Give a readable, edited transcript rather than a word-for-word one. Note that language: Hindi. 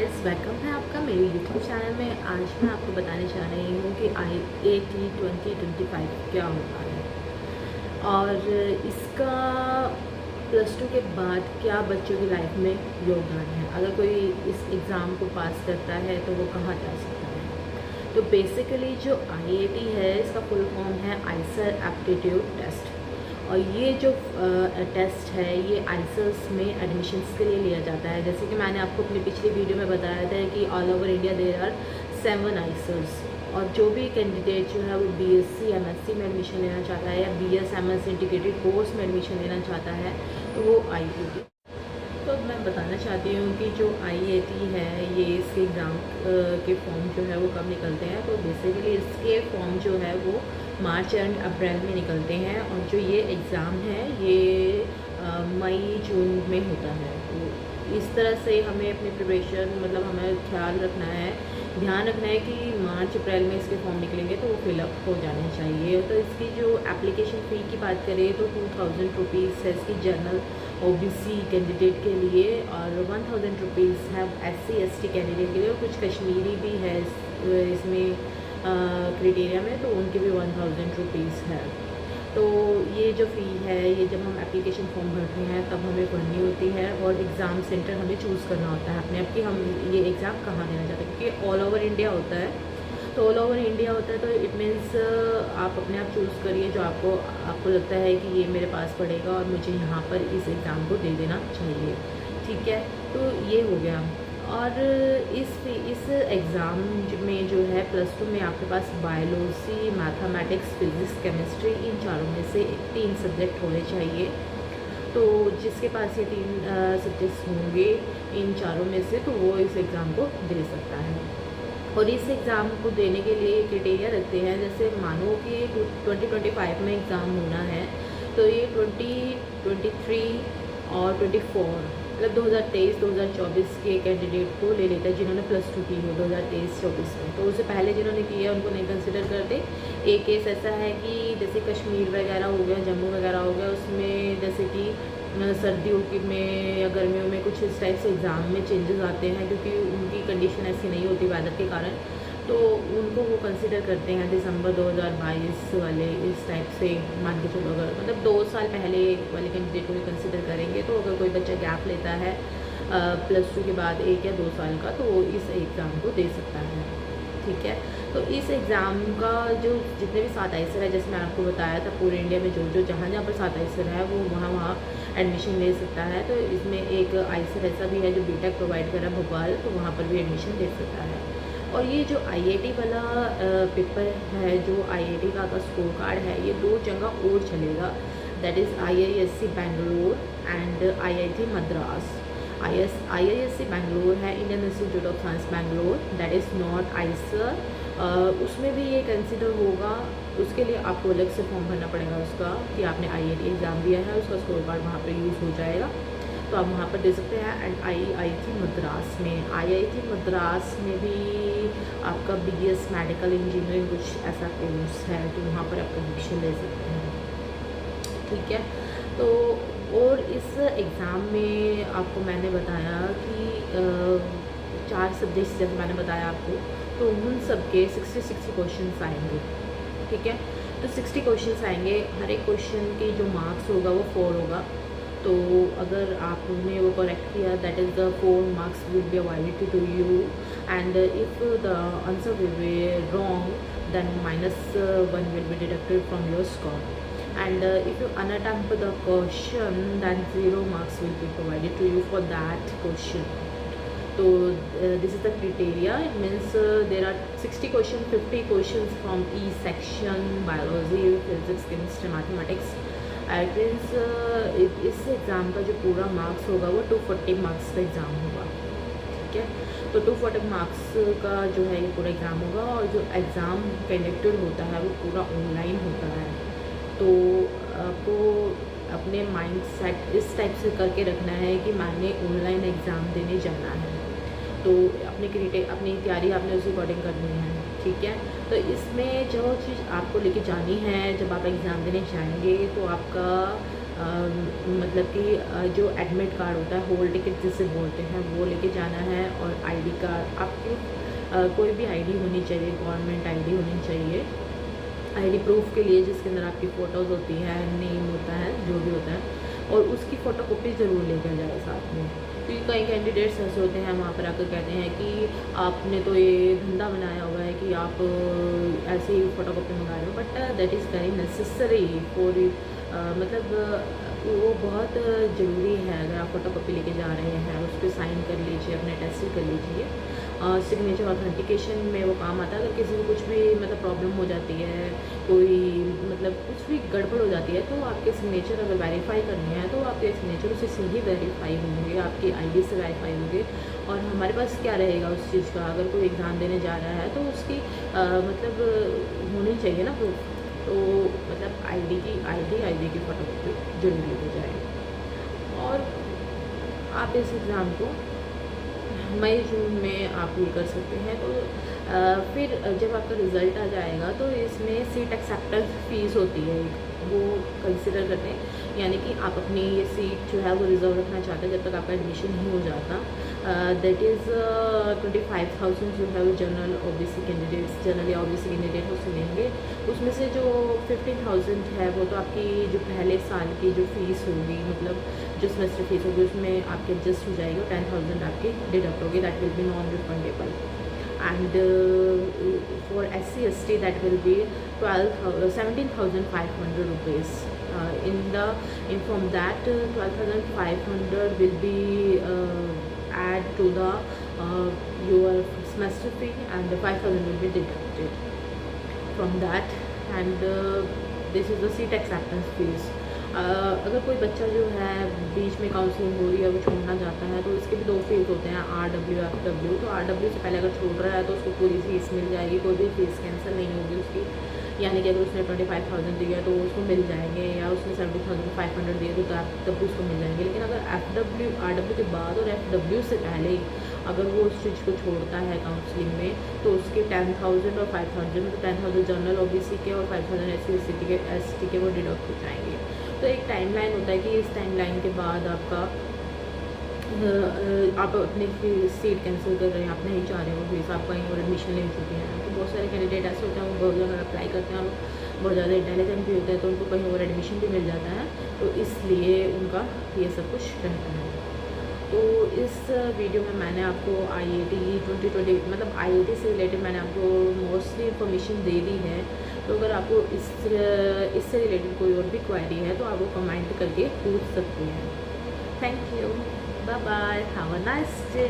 गाइस, वेलकम है आपका मेरे यूट्यूब चैनल में। आज मैं आपको बताने जा रही हूँ कि IAT 2025 क्या होता है और इसका +2 के बाद क्या बच्चों की लाइफ में योगदान है। अगर कोई इस एग्ज़ाम को पास करता है तो वो कहाँ जा सकता है। तो बेसिकली जो IAT है इसका फुल फॉर्म है आइसर एप्टीट्यूड टेस्ट। और ये जो टेस्ट है ये आइसल्स में एडमिशन्स के लिए लिया जाता है। जैसे कि मैंने आपको अपनी पिछली वीडियो में बताया था कि all over India there are 7 isles, और जो भी कैंडिडेट जो है वो BSc MSc में एडमिशन लेना चाहता है या BS MS इंटीग्रेटेड कोर्स में एडमिशन लेना चाहता है तो वो IAT। तो मैं बताना चाहती हूँ कि जो IAT है ये इसके एग्ज़ाम के फॉर्म जो है वो कब निकलते हैं। तो बेसिकली इसके फॉर्म जो है वो मार्च एंड अप्रैल में निकलते हैं, और जो ये एग्ज़ाम है ये मई जून में होता है। तो इस तरह से हमें अपनी प्रिपरेशन हमें ध्यान रखना है कि मार्च अप्रैल में इसके फॉर्म निकलेंगे तो वो फिलअप हो जाने चाहिए। तो इसकी जो एप्लीकेशन फ़ी की बात करें तो 2000 रुपीज़ है इसकी जनरल OBC कैंडिडेट के लिए, और 1000 रुपीज़ है SC ST कैंडिडेट के लिए, और कुछ कश्मीरी भी है इसमें क्राइटेरिया में, तो उनके भी 1000 रुपीज़ है। तो ये जो फ़ी है ये जब हम एप्लीकेशन फॉर्म भरते हैं तब हमें भरनी होती है, और एग्ज़ाम सेंटर हमें चूज़ करना होता है अपने आप कि हम ये एग्ज़ाम कहाँ देना चाहते हैं, क्योंकि ऑल ओवर इंडिया होता है। तो ऑल ओवर इंडिया होता है तो इट मीन्स आप अपने आप चूज़ करिए जो आपको लगता है कि ये मेरे पास पड़ेगा और मुझे यहाँ पर इस एग्ज़ाम को दे देना चाहिए। ठीक है, तो ये हो गया। और इस एग्ज़ाम में जो है +2 में आपके पास बायोलॉजी, मैथमेटिक्स, फिज़िक्स, केमिस्ट्री, इन चारों में से 3 सब्जेक्ट होने चाहिए। तो जिसके पास ये 3 सब्जेक्ट्स होंगे इन चारों में से तो वो इस एग्ज़ाम को दे सकता है। और इस एग्ज़ाम को देने के लिए क्राइटेरिया रखते हैं। जैसे मानो कि 2025 में एग्ज़ाम होना है तो ये 2023 और 24 2023-2024 के कैंडिडेट को ले लेता है जिन्होंने +2 की हो 2023-24 में। तो उससे पहले जिन्होंने किया है उनको नहीं कंसिडर करते। एक केस ऐसा है कि जैसे कश्मीर वगैरह हो गया, जम्मू वगैरह हो गया, उसमें जैसे कि सर्दियों की में या गर्मियों में कुछ इस टाइप से एग्ज़ाम में चेंजेस आते हैं, क्योंकि उनकी कंडीशन ऐसी नहीं होती वेदर के कारण, तो उनको वो कंसिडर करते हैं दिसंबर 2022 वाले इस टाइप से। मान के चलो अगर 2 साल पहले वाले कैंडिडेट को भी कंसिडर करेंगे, तो अगर कोई बच्चा गैप लेता है +2 के बाद 1 या 2 साल का, तो वो इस एग्ज़ाम को दे सकता है। ठीक है, तो इस एग्ज़ाम का जो जितने भी 7 आइसर है, जैसे मैं आपको बताया था पूरे इंडिया में जो जहाँ पर 7 आइसर है वो वहाँ एडमिशन ले सकता है। तो इसमें एक आइसर ऐसा भी है जो BTech प्रोवाइड कर रहा है भोपाल, तो वहाँ पर भी एडमिशन ले सकता है। और ये जो IAT वाला पेपर है, जो IAT का स्कोर कार्ड है, ये 2 जगह और चलेगा, that is IISc Bangalore and IIT Madras. IISc Bangalore है Indian Institute of Science Bangalore, that is not IISER. उसमें भी ये कंसिडर होगा। उसके लिए आपको अलग से फॉर्म भरना पड़ेगा उसका कि आपने IAT एग्ज़ाम दिया है, उसका स्कोर कार्ड वहाँ पर यूज़ हो जाएगा, तो आप वहाँ पर दे सकते हैं। एंड IIT मद्रास में भी आपका BS मेडिकल इंजीनियरिंग कुछ ऐसा कोर्स है, तो वहाँ पर आप एडमिशन ले सकते हैं। ठीक है, तो और इस एग्ज़ाम में आपको मैंने बताया कि 4 सब्जेक्ट्स जैसे मैंने बताया आपको, तो उन सब के 60 क्वेश्चन आएंगे। ठीक है, तो 60 क्वेश्चन आएंगे, हर एक क्वेश्चन के जो मार्क्स होगा वो 4 होगा। तो अगर आपने वो करेक्ट किया, that is the 4 marks will be avoided to you, and if the answer will be wrong then -1 will be deducted from your score, and if you unattempt the question then 0 marks will be provided to you for that question. So this is the criteria. It means there are 60 questions, 50 questions from each section: biology, physics, chemistry, mathematics. It means इस एग्ज़ाम का जो पूरा मार्क्स होगा वो 240 मार्क्स का एग्ज़ाम होगा। ठीक है, तो 240 मार्क्स का जो है ये पूरा एग्ज़ाम होगा, और जो एग्ज़ाम कंडक्टेड होता है वो पूरा ऑनलाइन होता है। तो आपको अपने माइंड सेट इस टाइप से करके रखना है कि मैंने ऑनलाइन एग्ज़ाम देने जाना है, तो अपनी तैयारी आपने उसी अकॉर्डिंग करनी है। ठीक है, तो इसमें जो चीज़ आपको लेके जानी है जब आप एग्ज़ाम देने जाएंगे, तो आपका मतलब कि जो एडमिट कार्ड होता है, हॉल टिकट जिसे बोलते हैं, वो लेके जाना है। और आईडी कार्ड आपकी कोई भी आईडी होनी चाहिए, गवर्नमेंट आईडी होनी चाहिए, आईडी प्रूफ के लिए, जिसके अंदर आपकी फ़ोटोज़ होती है, नेम होता है, जो भी होता है, और उसकी फ़ोटोकॉपी ज़रूर लेकर जाए साथ में। क्योंकि कई कैंडिडेट्स ऐसे होते हैं वहाँ पर आकर कहते हैं कि आपने तो ये धंधा बनाया हुआ है कि आप ऐसे ही फ़ोटोकॉपी मंगा रहे हो, but that is very necessary for मतलब वो बहुत ज़रूरी है। अगर आप फ़ोटोकॉपी लेके जा रहे हैं, उस पर साइन कर लीजिए, अपने टेस्ट कर लीजिए। सिग्नेचर ऑथेंटिकेशन में वो काम आता है। अगर किसी को कुछ भी मतलब प्रॉब्लम हो जाती है, कोई मतलब कुछ भी गड़बड़ हो जाती है, तो आपके सिग्नेचर अगर वेरीफाई करने हैं तो आपके सिग्नेचर उससे सीधे वेरीफाई होंगे, आपकी आईडी से वेरीफाई होंगे। और हमारे पास क्या रहेगा उस चीज़ का, अगर कोई एग्ज़ाम देने जा रहा है तो उसकी मतलब होनी चाहिए ना प्रूफ। तो मतलब आईडी की फ़ोटोकॉपी जरूर लेके जाए। और आप इस एग्ज़ाम को मई जून में आप ये कर सकते हैं। तो फिर जब आपका रिज़ल्ट आ जाएगा तो इसमें सीट एक्सेप्टेंस फ़ीस होती है, वो कंसिडर करते हैं। यानी कि आप अपनी ये सीट जो है वो रिज़र्व रखना चाहते हैं जब तक आपका एडमिशन नहीं हो जाता। दैट इज़ 25,000 जो है वो जनरल ओबीसी कैंडिडेट्स, जनरल या ओबीसी कैंडिडेट उससे लेंगे। उसमें से जो 15,000 है वो तो आपकी जो पहले साल की जो फ़ीस होगी, मतलब जो सेमेस्टर फीस होगी, उसमें आपके एडजस्ट हो जाएगी। 10,000 आपकी डिडक्ट होगी, that will be non refundable. And for SC/ST that will be 17,500 rupees. in from that 12,500 will be add to the your semester fee, and the 5,000 will be deducted from that, and this is the seat acceptance fees. अगर कोई बच्चा जो है बीच में काउंसलिंग हो रही है, वो छोड़ना चाहता है, तो इसके भी 2 फेज़ होते हैं, RW FW। तो RW से पहले अगर छोड़ रहा है तो उसको पूरी फीस मिल जाएगी, कोई भी फीस कैंसिल नहीं होगी उसकी। यानी कि अगर उसने 25,000 दिया तो उसको मिल जाएंगे, या उसने 70,500 दिए तो तब उसको मिल जाएंगे। लेकिन अगर RW के बाद और FW से पहले अगर वो उस चीज़ को छोड़ता है काउंसलिंग में, तो उसके 10,000 और 5,000, मतलब 10,000 जनरल OBC के और 5,000 SC/ST के वो डिडक्ट हो जाएंगे। तो एक टाइमलाइन होता है कि इस टाइमलाइन के बाद आपका आप अपनी सीट कैंसिल कर रहे हैं, आप नहीं चाह रहे हो फीस, आप कहीं और एडमिशन ले चुके हैं। तो बहुत सारे कैंडिडेट ऐसे होते हैं, वो बहुत ज़्यादा अप्लाई करते हैं, बहुत ज़्यादा इंटेलिजेंट भी होते हैं, तो उनको कहीं और एडमिशन भी मिल जाता है, तो इसलिए उनका ये सब कुछ रहता है। तो इस वीडियो में मैंने आपको IIT 2020 मतलब IIT से रिलेटेड मैंने आपको मोस्टली इन्फॉर्मेशन दे दी है। तो अगर आपको इससे रिलेटेड कोई और भी क्वेरी है तो आप वो कमेंट करके पूछ सकते हैं। Thank you, bye bye, have a nice day.